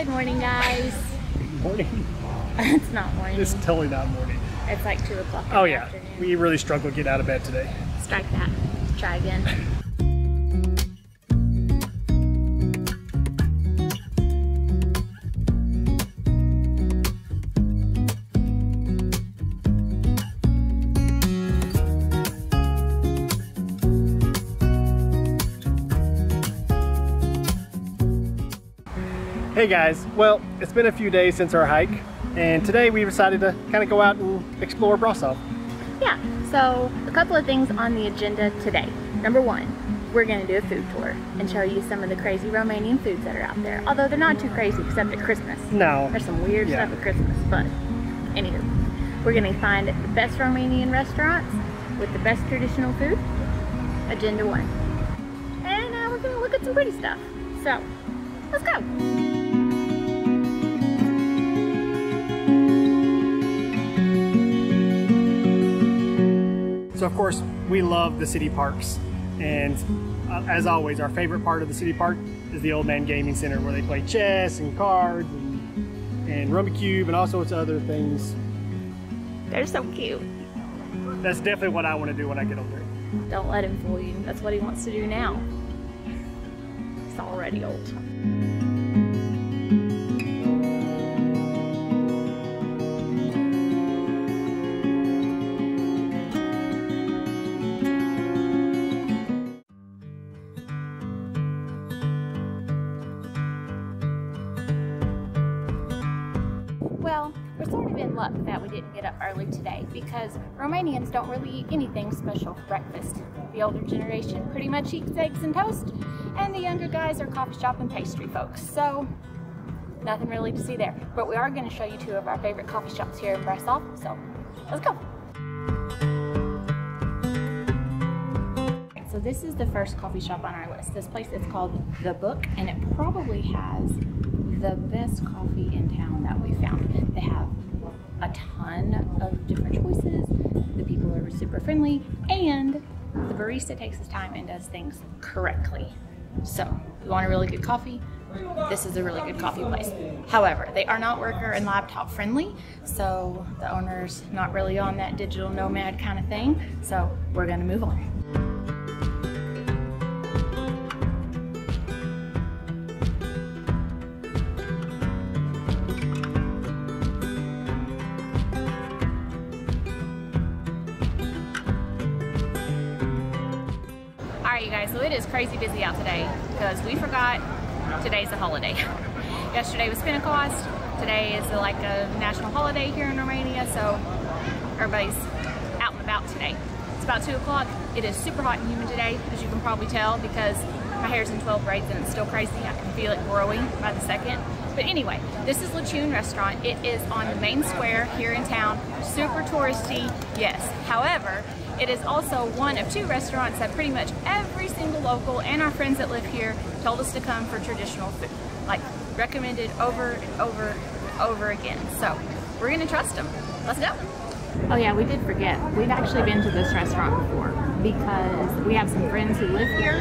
Good morning, guys. Morning. It's not morning. It's totally not morning. It's like 2 o'clock. Oh yeah, we really struggled getting out of bed today. Strike that. Try again. Hey guys, well, it's been a few days since our hike, and today we decided to kind of go out and explore Brasov. Yeah, so a couple of things on the agenda today. Number one, we're going to do a food tour and show you some of the crazy Romanian foods that are out there. Although they're not too crazy except at Christmas. No. There's some weird stuff at Christmas, but anywho. We're going to find the best Romanian restaurants with the best traditional food. Agenda one. And now we're going to look at some pretty stuff. So, let's go. So of course, we love the city parks, and as always, our favorite part of the city park is the Old Man Gaming Center, where they play chess and cards and Rummikub and all sorts of other things. They're so cute. That's definitely what I want to do when I get older. Don't let him fool you. That's what he wants to do now. He's already old. Well, we're sort of in luck that we didn't get up early today because Romanians don't really eat anything special for breakfast. The older generation pretty much eats eggs and toast, and the younger guys are coffee shop and pastry folks. So, nothing really to see there. But we are going to show you 2 of our favorite coffee shops here in Brasov, so let's go. So this is the first coffee shop on our list. This place is called The Book, and it probably has the best coffee in town that we found. They have a ton of different choices. The people are super friendly, and the barista takes his time and does things correctly. So, if you want a really good coffee, this is a really good coffee place. However, they are not worker and laptop friendly, so the owner's not really on that digital nomad kind of thing. So, we're gonna move on. Alright you guys, so it is crazy busy out today because we forgot today's a holiday. Yesterday was Pentecost, today is like a national holiday here in Romania, so everybody's out and about today. It's about 2 o'clock, it is super hot and humid today, as you can probably tell because my hair's in 12 braids and it's still crazy. I can feel it growing by the second. But anyway, this is Le Chun restaurant. It is on the main square here in town, super touristy, yes. However, it is also one of 2 restaurants that pretty much every single local and our friends that live here told us to come for traditional food. Like, recommended over and over and over again. So, we're gonna trust them. Let's go. Oh yeah, we did forget. We've actually been to this restaurant before because we have some friends who live here.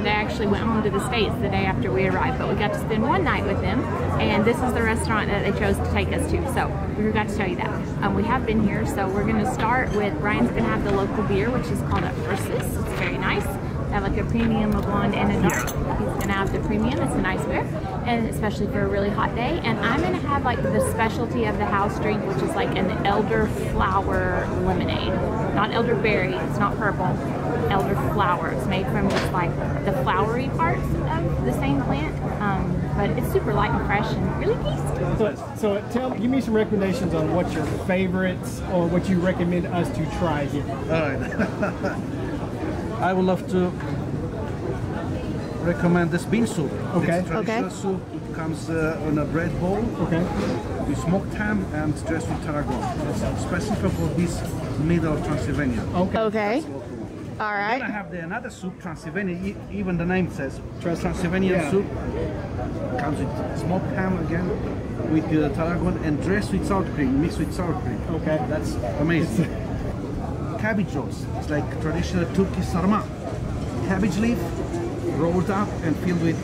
They actually went home to the States the day after we arrived, but we got to spend one night with them, and this is the restaurant that they chose to take us to, so we forgot to tell you that. We have been here, so we're going to start with, Brian's going to have the local beer, which is called a Ursus. It's very nice. They have like a premium, a blonde, and a dark. He's going to have the premium. It's a nice beer, and especially for a really hot day. And I'm going to have like the specialty of the house drink, which is like an elderflower lemonade. Not elderberry, it's not purple. Elderflower. It's made from just like the flowery parts of the same plant, but it's super light and fresh and really tasty. So give me some recommendations on what your favorites or what you recommend us to try here. All right. I would love to recommend this bean soup. Okay. It's traditional soup. It comes on a bread bowl. Okay. With smoked ham and dressed with tarragon. It's specific for this middle of Transylvania. Okay. All right. Then I have another soup, Transylvania. Even the name says Transylvanian soup. Comes with smoked ham again, with tarragon and dressed with sour cream, mixed with sour cream. Okay. That's amazing. Cabbage rolls. It's like traditional Turkish sarma. Cabbage leaf rolled up and filled with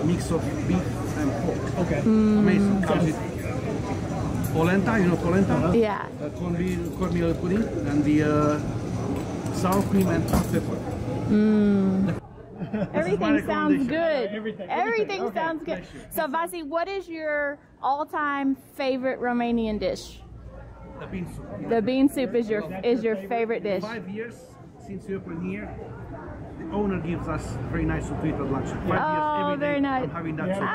a mix of beef and pork. Okay. Amazing. Comes with polenta, you know polenta? Yeah. Cornmeal pudding, and the sour cream and hot pepper. Everything sounds good. Everything. Okay. Sounds good. So Vasi, what is your all-time favorite Romanian dish? The bean soup. The bean soup is your favorite dish. 5 years since we opened here, the owner gives us very nice soup to eat at lunch. 5 years every day. Very nice. I'm having that soup.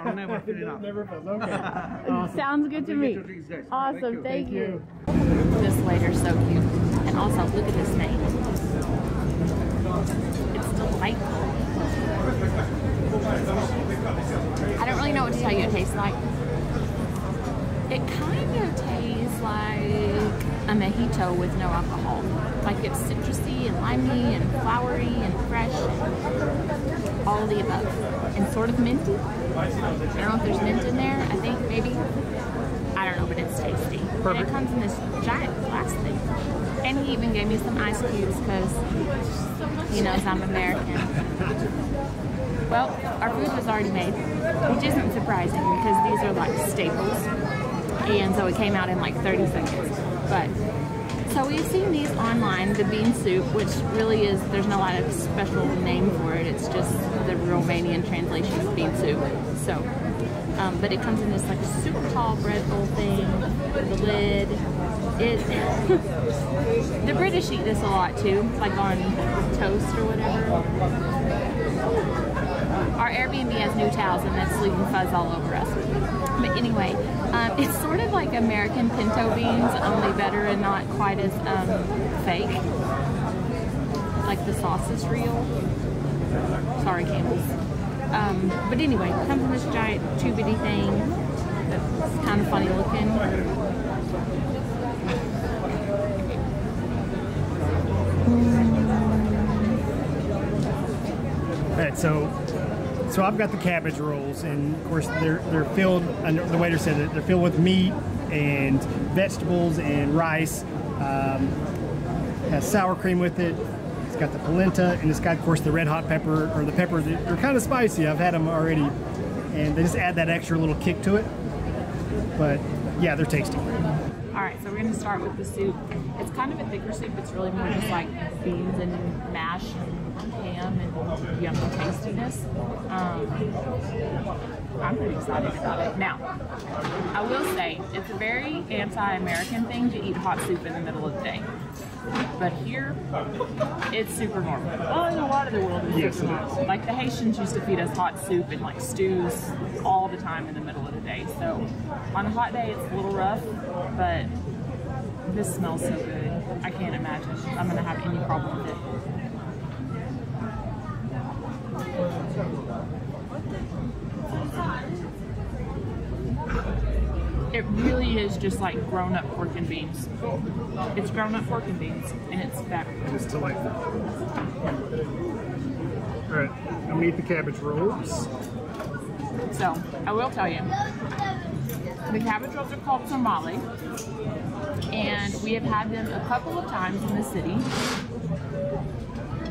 I'll never fill it up. Never fails. Okay. Awesome. Sounds good to me. Drinks, guys. Awesome. Thank you. you. This waiter's so cute. And also, look at his name. It's delightful. I don't really know what to tell you it tastes like. It kind of tastes like a mojito with no alcohol. Like it's citrusy and limey and flowery and fresh and all of the above. And sort of minty. I don't know if there's mint in there. I think maybe. I don't know, but it's tasty. And it comes in this giant glass thing. And he even gave me some ice cubes because he knows I'm American. Well, our food was already made, which isn't surprising because these are like staples. And so it came out in like 30 seconds. But, so we've seen these online, the bean soup, which really is, there's no lot of special name for it. It's just the Romanian translation of bean soup. So, but it comes in this like super tall bread bowl thing with a lid. The British eat this a lot too, like on toast or whatever. Our Airbnb has new towels and that's leaving fuzz all over us. But anyway, it's sort of like American pinto beans, only better and not quite as fake. Like the sauce is real. Sorry, Campbell's. But anyway, it comes in this giant tubity thing that's kind of funny looking. Alright, so I've got the cabbage rolls, and of course they're filled. The waiter said that they're filled with meat and vegetables and rice. Has sour cream with it. It's got the polenta, and it's got, of course, the red hot pepper or the peppers. They're kind of spicy. I've had them already, and they just add that extra little kick to it. But yeah, they're tasty. All right, so we're going to start with the soup. It's kind of a thicker soup. It's really more just like beans and mash and ham and yummy tastiness. I'm pretty excited about it. Now, I will say, it's a very anti-American thing to eat hot soup in the middle of the day. But here, it's super normal. Well, in a lot of the world, it's super normal. Like the Haitians used to feed us hot soup and like stews all the time in the middle of the day. So on a hot day, it's a little rough, but this smells so good. I can't imagine I'm going to have any problem with it. It really is just like grown-up pork and beans. It's grown-up pork and beans, and it's fabulous. It's delightful. All right, I'm gonna eat the cabbage rolls. So, I will tell you, the cabbage rolls are called somali, and we have had them a couple of times in the city.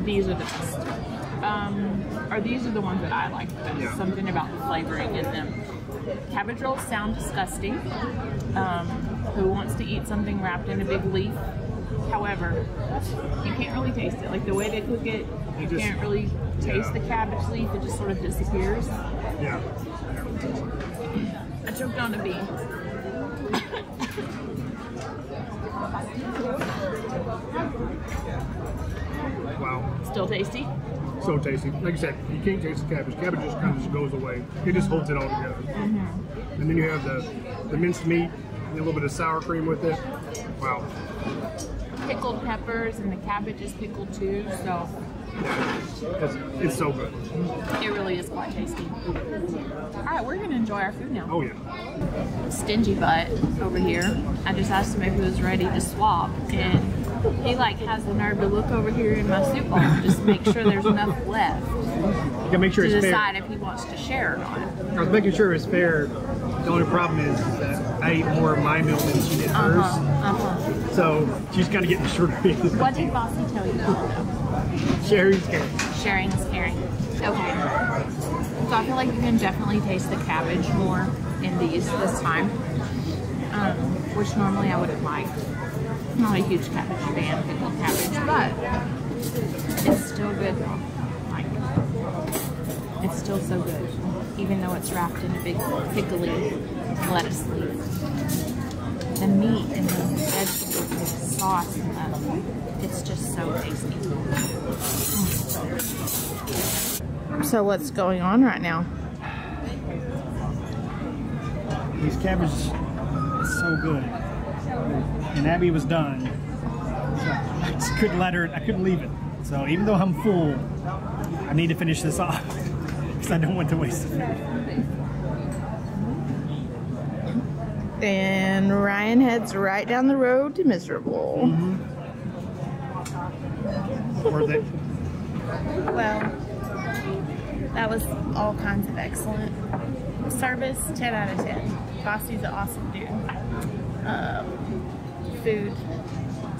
These are the best. Or these are the ones that I like the best. Yeah. Something about the flavoring in them. Cabbage rolls sound disgusting. Who wants to eat something wrapped in a big leaf? However, you can't really taste it. Like the way they cook it, you can't really taste the cabbage leaf. It just sort of disappears. Yeah. I choked on a bean. Wow. Still tasty? So tasty. Like I said, you can't taste the cabbage. Cabbage just kind of just goes away. It just holds it all together. Mm-hmm. And then you have the minced meat and a little bit of sour cream with it. Wow. Pickled peppers, and the cabbage is pickled too, so it's so good. It really is quite tasty. Alright, we're going to enjoy our food now. Oh yeah. Stingy butt over here. I just asked him if he was ready to swap, and he like has the nerve to look over here in my soup bowl and just make sure there's enough left. You can make sure to it's decide fair. if he wants to share or not. I was making sure it's fair. The only problem is that I ate more of my meal than she did hers. So she's kind of getting the short end. What did Bossy tell you though? Sharing's caring. Sharing is caring. Okay. So I feel like you can definitely taste the cabbage more in these this time, which normally I wouldn't like. I'm not a huge cabbage fan, pickled cabbage, but it's still good though. Like, it's still so good, even though it's wrapped in a big pickly lettuce leaf. The meat and the vegetables and the sauce and it's just so tasty. So what's going on right now? These cabbages are so good. And Abby was done. So I just couldn't let her, I couldn't leave it. So even though I'm full, I need to finish this off because I don't want to waste the food. And Ryan heads right down the road to Miserable. Mm-hmm. Worth it. Well, that was all kinds of excellent. Service, 10 out of 10. Bossy's an awesome dude. Food,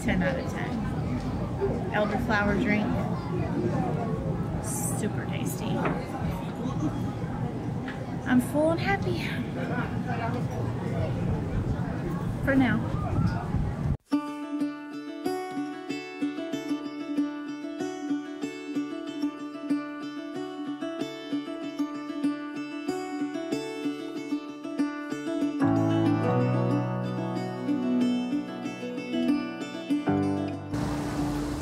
10 out of 10. Elderflower drink, super tasty. I'm full and happy. For now.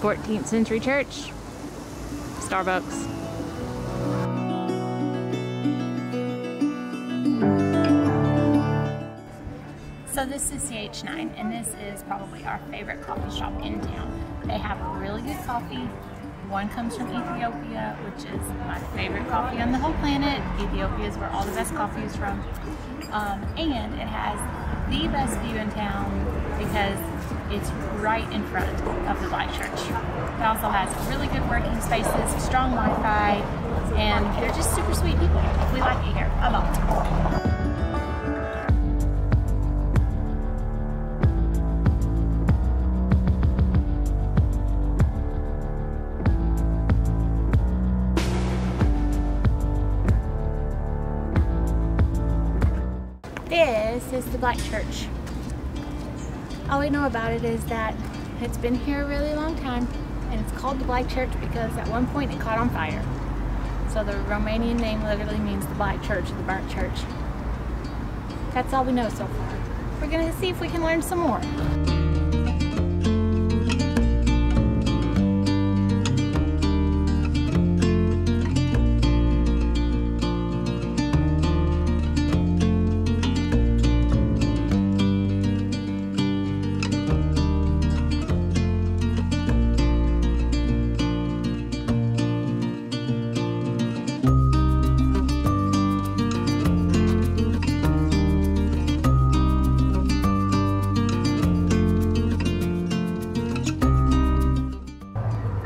'14th century church, Starbucks. So this is CH9, and this is probably our favorite coffee shop in town. They have really good coffee. One comes from Ethiopia, which is my favorite coffee on the whole planet. Ethiopia is where all the best coffee is from. And it has the best view in town because it's right in front of the Black Church. It also has really good working spaces, strong Wi-Fi, and they're just super sweet people. We like it here a lot. This is the Black Church. All we know about it is that it's been here a really long time, and it's called the Black Church because at one point it caught on fire. So the Romanian name literally means the Black Church, or the burnt church. That's all we know so far. We're gonna see if we can learn some more.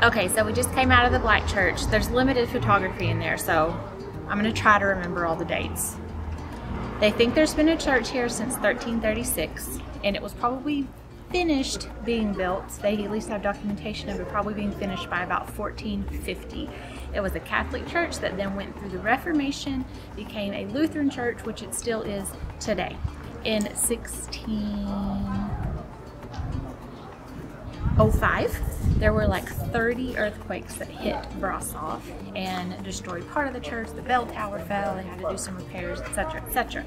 Okay, so we just came out of the Black Church. There's limited photography in there, so I'm gonna try to remember all the dates. They think there's been a church here since 1336, and it was probably finished being built. They at least have documentation of it probably being finished by about 1450. It was a Catholic church that then went through the Reformation, became a Lutheran church, which it still is today. In 1605, there were like 30 earthquakes that hit Brasov and destroyed part of the church. The bell tower fell, they had to do some repairs, etc., etc.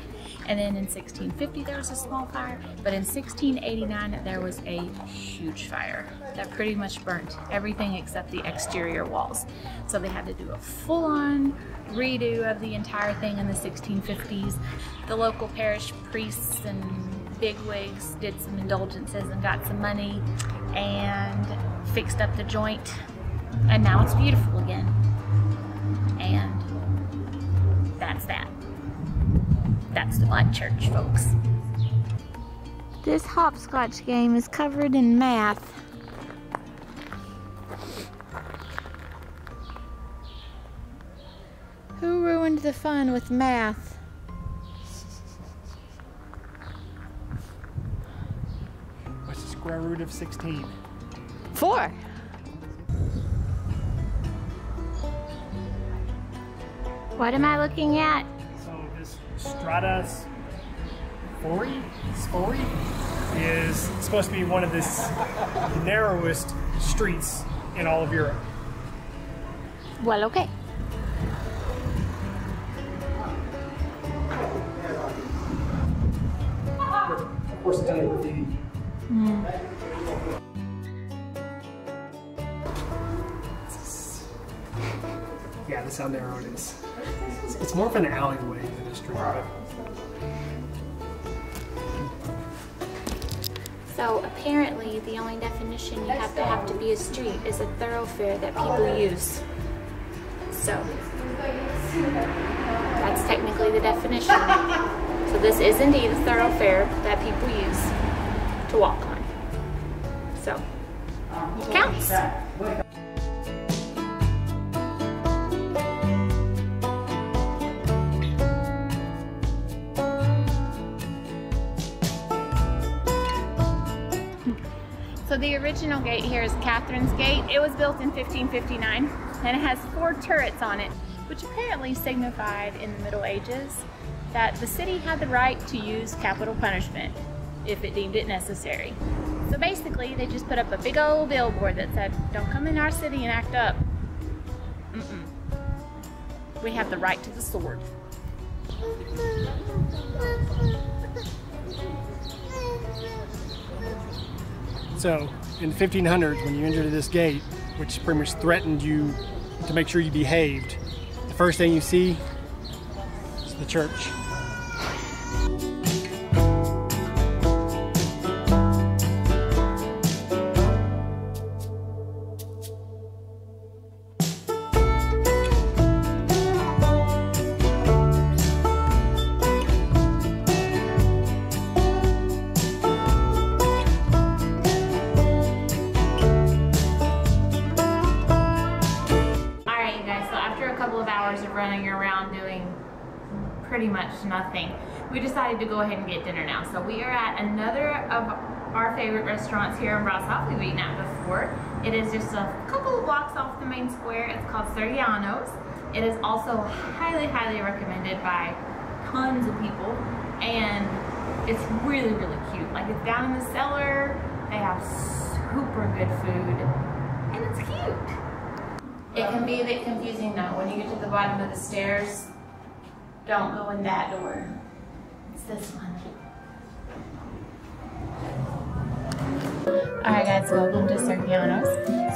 And then in 1650 there was a small fire, but in 1689 there was a huge fire that pretty much burnt everything except the exterior walls. So they had to do a full-on redo of the entire thing in the 1650s. The local parish priests and bigwigs did some indulgences and got some money and fixed up the joint, and now it's beautiful again. And that's that. That's the Black Church, folks. This hopscotch game is covered in math. Who ruined the fun with math? What's the square root of 16? 4. What am I looking at? So this Strada Spori is supposed to be one of the narrowest streets in all of Europe. Well, okay. Of course, it's under graffiti. Yeah, that's how narrow it is. It's more of an alleyway than a street. So apparently the only definition you have to be a street is a thoroughfare that people use. So that's technically the definition. So this is indeed a thoroughfare that people use to walk on. So it counts. So the original gate here is Catherine's Gate. It was built in 1559 and it has 4 turrets on it, which apparently signified in the Middle Ages that the city had the right to use capital punishment if it deemed it necessary. So basically they just put up a big old billboard that said, don't come in our city and act up. We have the right to the sword. So, in the 1500s, when you entered this gate, which pretty much threatened you to make sure you behaved, the first thing you see is the church. Of running around doing pretty much nothing, we decided to go ahead and get dinner now. So we are at another of our favorite restaurants here in Brasov. We've eaten at before. It is just a couple of blocks off the main square. It's called Suriano's. It is also highly, highly recommended by tons of people, and it's really, really cute. Like, it's down in the cellar. They have super good food, and it's cute. It can be a bit confusing though. When you get to the bottom of the stairs, don't go in that door. It's this one. Alright guys, welcome to Suriano's.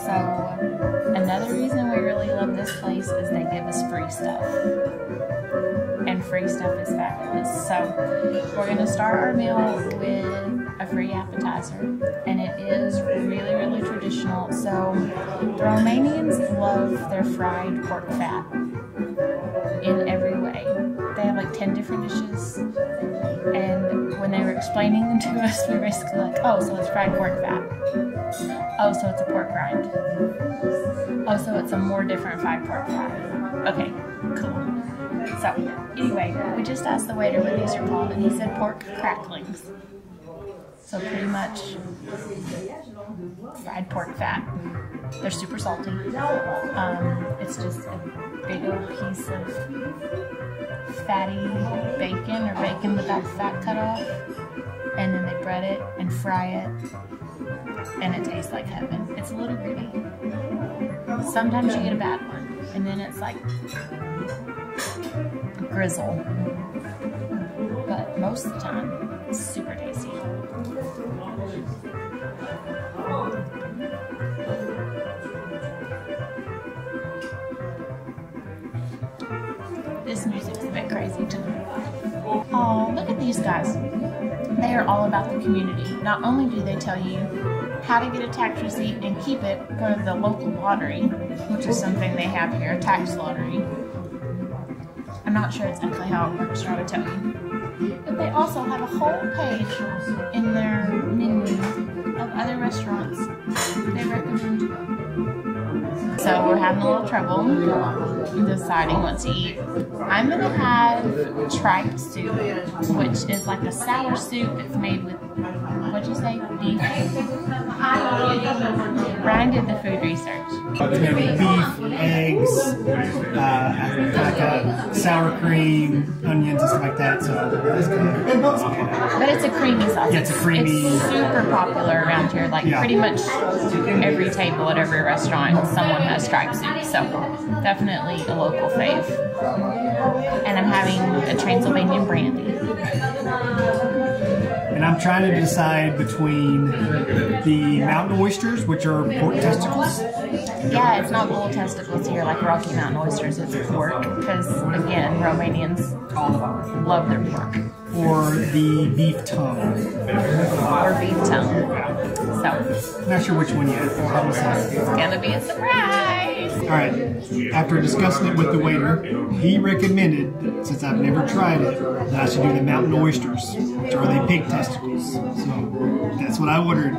So, another reason we really love this place is they give us free stuff. And free stuff is fabulous. So, we're going to start our meal with a free appetizer, and it is really, really traditional. So the Romanians love their fried pork fat in every way. They have like 10 different dishes, and when they were explaining them to us, we were basically like, oh, so it's fried pork fat. Oh, so it's a pork rind. Oh, so it's a more different fried pork fat. Okay, cool. So anyway, we just asked the waiter what these are called, and he said pork cracklings. So pretty much fried pork fat. They're super salty. It's just a big old piece of fatty bacon, or bacon without the fat cut off. And then they bread it and fry it, and it tastes like heaven. It's a little gritty. Sometimes you get a bad one, and then it's like grizzle. But most of the time, it's super tasty. This music's a bit crazy too. Oh, look at these guys. They are all about the community. Not only do they tell you how to get a tax receipt and keep it, go to the local lottery, which is something they have here, a tax lottery. I'm not sure exactly how it works, I would tell you. But they also have a whole page in their menu of other restaurants they recommend. So So we're having a little trouble deciding what to eat. I'm gonna have tripe soup, which is like a sour soup that's made with, what'd you say, beef? Brian did the food research. It's gonna be beef, eggs, sour cream, onions, and stuff like that. So it's good. But it's a creamy sausage. Yeah, it's a creamy. It's super popular around here. Like pretty much every table at every restaurant, someone has tripe soup. So definitely a local fave. And I'm having a Transylvanian brandy. And I'm trying to decide between the mountain oysters, which are pork testicles. Yeah, it's not bull testicles here like Rocky Mountain oysters. It's pork because, again, Romanians love their pork. Or the beef tongue. Or beef tongue. So, not sure which one yet. it's gonna be a surprise. All right. After discussing it with the waiter, he recommended, since I've never tried it, that I should do the mountain oysters, which are the pig testicles. So that's what I ordered.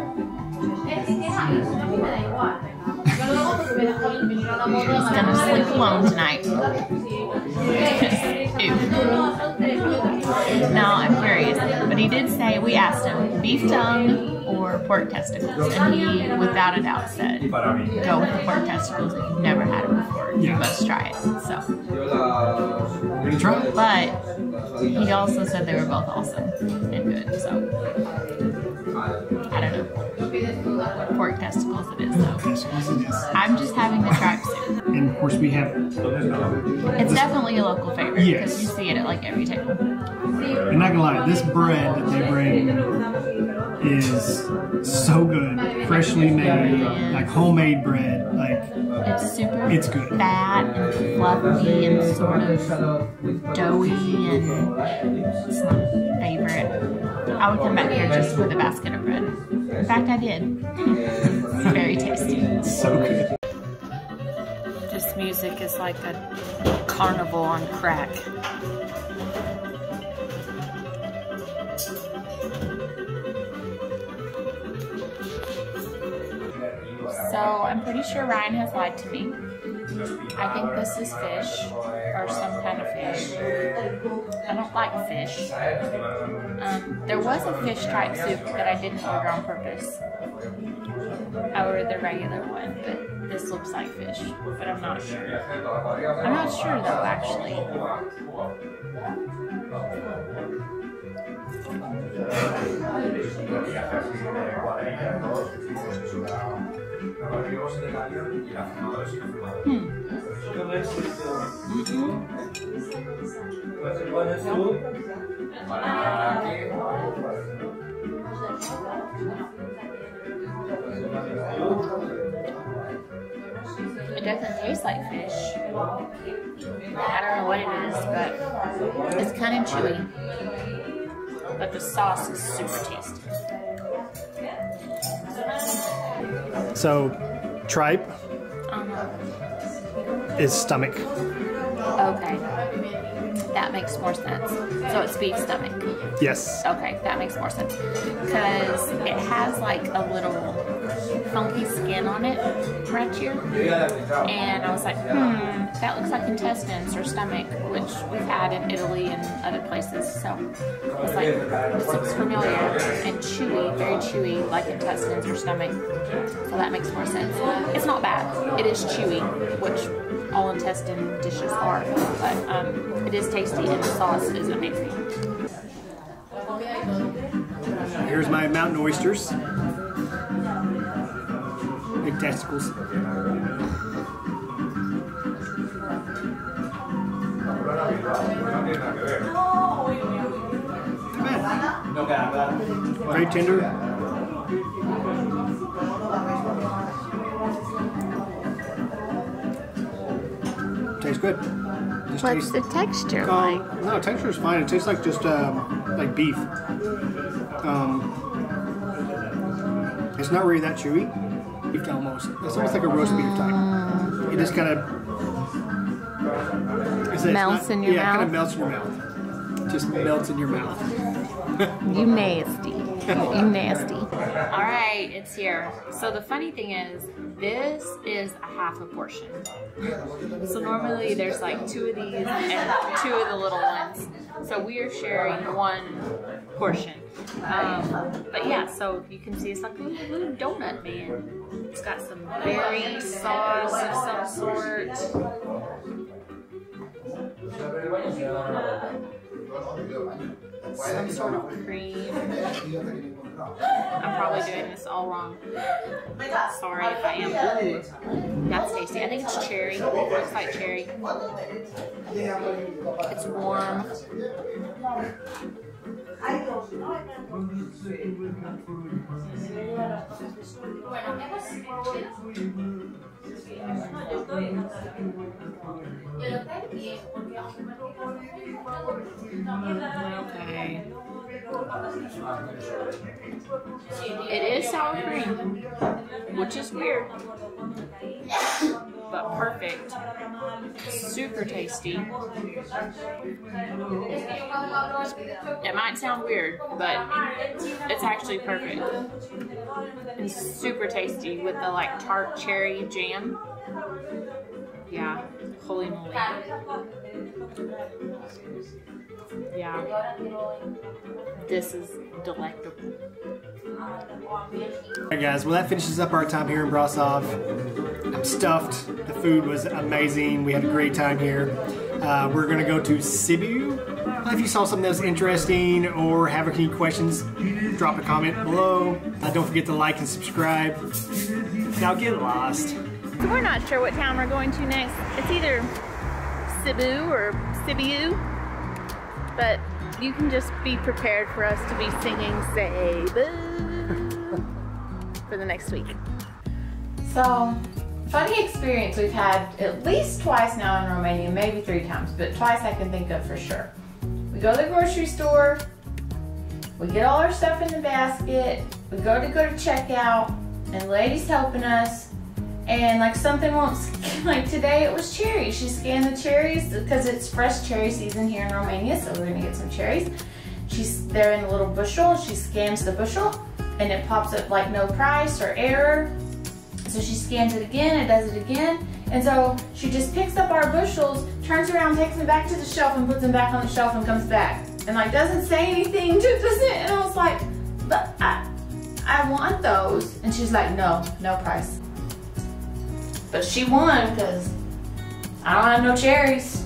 He's gonna sleep alone tonight. Ew. Now I'm curious, but he did say, we asked him, beef tongue or pork testicles, and he, without a doubt, said, go with the pork testicles. If you've never had it before, you must try it. So, We're gonna try it. but he also said they were both awesome and good. So, I don't know. Pork testicles it is, though. Testicles it is. I'm just having the tripe soup. And of course we have. It's definitely a local favorite Yes. because you see it at like every table. I'm not gonna lie, this bread that they bring is so good, freshly made, like homemade bread. Like It's super it's good. fat and fluffy and sort of doughy, and it's my favorite. I would come back here just for the basket of bread. In fact, I did. It's very tasty. So good. This music is like a carnival on crack. So I'm pretty sure Ryan has lied to me. I think this is fish, or some kind of fish. I don't like fish. There was a fish tripe soup that I didn't order on purpose. I ordered the regular one, but this looks like fish, but I'm not sure. I'm not sure though, actually. It doesn't taste like fish. I don't know what it is, but it's kind of chewy. But the sauce is super tasty. So, tripe is stomach. Okay. That makes more sense. So it's beef stomach. Yes. Okay, that makes more sense. Because it has like a little funky skin on it right here. And I was like, that looks like intestines or stomach, which we've had in Italy and other places. So I was like, this looks familiar and chewy, very chewy, like intestines or stomach. So that makes more sense. It's not bad. It is chewy, which all intestine dishes are, but it is tasty and the sauce is amazing. Here's my mountain oysters. Big testicles. Not bad. Very tender. Tastes good. Just What's the texture like? No, texture is fine. It tastes like just like beef. It's not really that chewy. Beef almost. It's almost like a roast beef type. It just kind of Melts in your Yeah, it mouth? kind of melts in your mouth. Just melts in your mouth. You nasty. You nasty. All right, it's here. So the funny thing is, This is a half a portion. So normally there's like 2 of these and 2 of the little ones. So we are sharing 1 portion. But yeah, so you can see it's like a little donut man. It's got some berry sauce of some sort. Some sort of cream. I'm probably doing this all wrong. Sorry if I am. Ooh, that's tasty. I think it's cherry. It looks like cherry. It's warm. Okay. It is sour cream, which is weird, but perfect. Super tasty. It might sound weird, but it's actually perfect. And super tasty with the like tart cherry jam. Yeah, holy moly. Yeah, this is delectable. Alright guys, well that finishes up our time here in Brasov. I'm stuffed. The food was amazing. We had a great time here. We're going to go to Sibiu. If you saw something that was interesting or have any questions, drop a comment below. Don't forget to like and subscribe. Now get lost. So we're not sure what town we're going to next. It's either Sibiu or Sibiu, but you can just be prepared for us to be singing Sibiu for the next week. So, funny experience we've had at least twice now in Romania, maybe 3 times, but twice I can think of for sure. We go to the grocery store, we get all our stuff in the basket, we go to checkout, and the lady's helping us, and like something won't, like today it was cherries. She scanned the cherries because it's fresh cherry season here in Romania, so we're gonna get some cherries. They're in a little bushel, she scans the bushel, and it pops up like no price or error. So she scans it again, it does it again, and so she just picks up our bushels, turns around, takes them back to the shelf and puts them back on the shelf and comes back. And like doesn't say anything, just doesn't, and I was like, but I want those. And she's like, no price. But she won because I don't have no cherries.